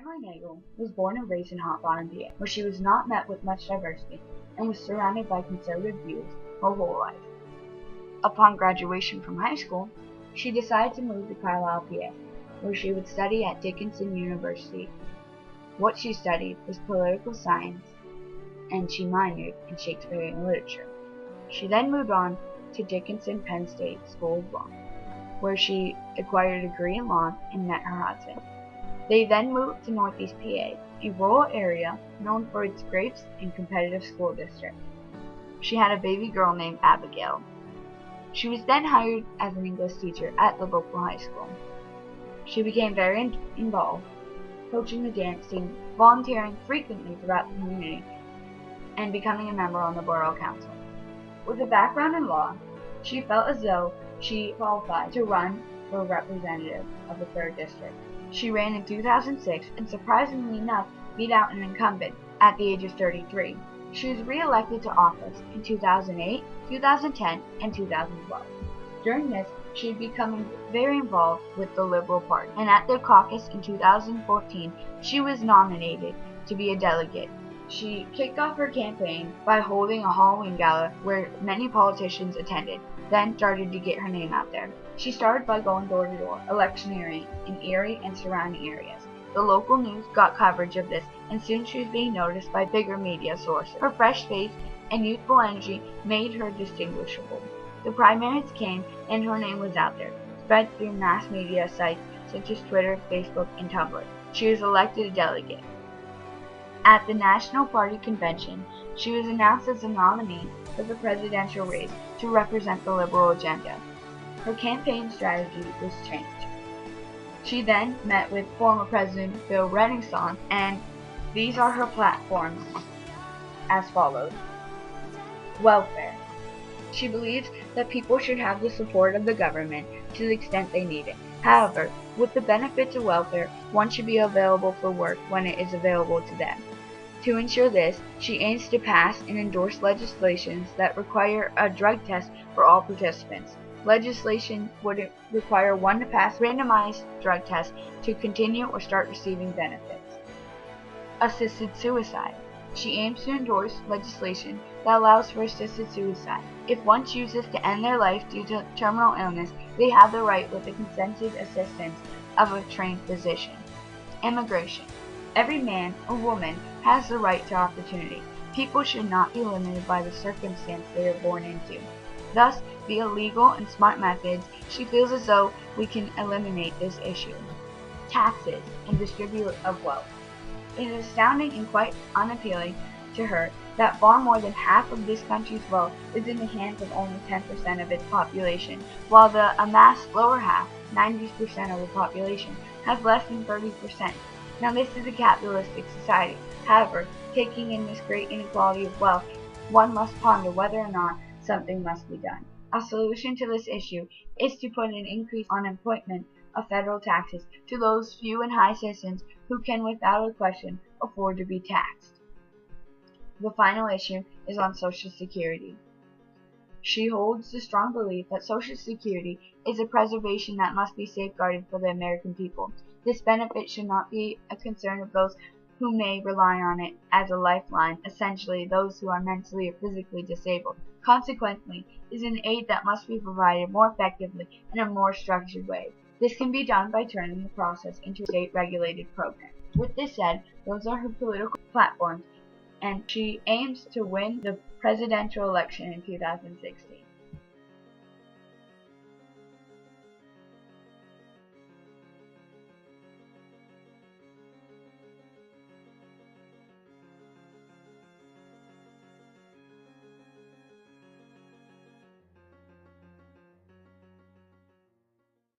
Emalie Nagle was born and raised in Hot Bottom, PA, where she was not met with much diversity and was surrounded by conservative views her whole life. Upon graduation from high school, she decided to move to Carlisle, PA, where she would study at Dickinson University. What she studied was political science, and she minored in Shakespearean literature. She then moved on to Dickinson Penn State School of Law, where she acquired a degree in law and met her husband. They then moved to Northeast PA, a rural area known for its grapes and competitive school district. She had a baby girl named Abigail. She was then hired as an English teacher at the local high school. She became very involved, coaching the dance team, volunteering frequently throughout the community, and becoming a member on the Borough Council. With a background in law, she felt as though she qualified to run for representative of the 3rd District. She ran in 2006 and surprisingly enough beat out an incumbent at the age of 33. She was re-elected to office in 2008, 2010, and 2012. During this, she had become very involved with the Liberal Party, and at their caucus in 2014, she was nominated to be a delegate. She kicked off her campaign by holding a Halloween gala where many politicians attended, then started to get her name out there. She started by going door to door, electioneering in Erie and surrounding areas. The local news got coverage of this, and soon she was being noticed by bigger media sources. Her fresh face and youthful energy made her distinguishable. The primaries came, and her name was out there, spread through mass media sites such as Twitter, Facebook, and Tumblr. She was elected a delegate. At the National Party Convention, she was announced as a nominee for the presidential race to represent the liberal agenda. Her campaign strategy was changed. She then met with former President Bill Renaissance, and these are her platforms as follows. Welfare. She believes that people should have the support of the government to the extent they need it. However, with the benefits of welfare, one should be available for work when it is available to them. To ensure this, she aims to pass and endorse legislation that require a drug test for all participants. Legislation would require one to pass randomized drug tests to continue or start receiving benefits. Assisted suicide. She aims to endorse legislation that allows for assisted suicide. If one chooses to end their life due to terminal illness, they have the right with the consented assistance of a trained physician. Immigration. Every man or woman has the right to opportunity. People should not be limited by the circumstance they are born into. Thus, via legal and smart methods, she feels as though we can eliminate this issue. Taxes and distribute of wealth. It is astounding and quite unappealing to her that far more than half of this country's wealth is in the hands of only 10% of its population, while the amassed lower half, 90% of the population, has less than 30%. Now this is a capitalistic society. However, taking in this great inequality of wealth, one must ponder whether or not something must be done. A solution to this issue is to put an increase on employment of federal taxes to those few and high citizens who can without a question afford to be taxed. The final issue is on Social Security. She holds the strong belief that Social Security is a preservation that must be safeguarded for the American people. This benefit should not be a concern of those who may rely on it as a lifeline, essentially those who are mentally or physically disabled. Consequently, it is an aid that must be provided more effectively in a more structured way. This can be done by turning the process into a state-regulated program. With this said, those are her political platforms, and she aims to win the presidential election in 2016.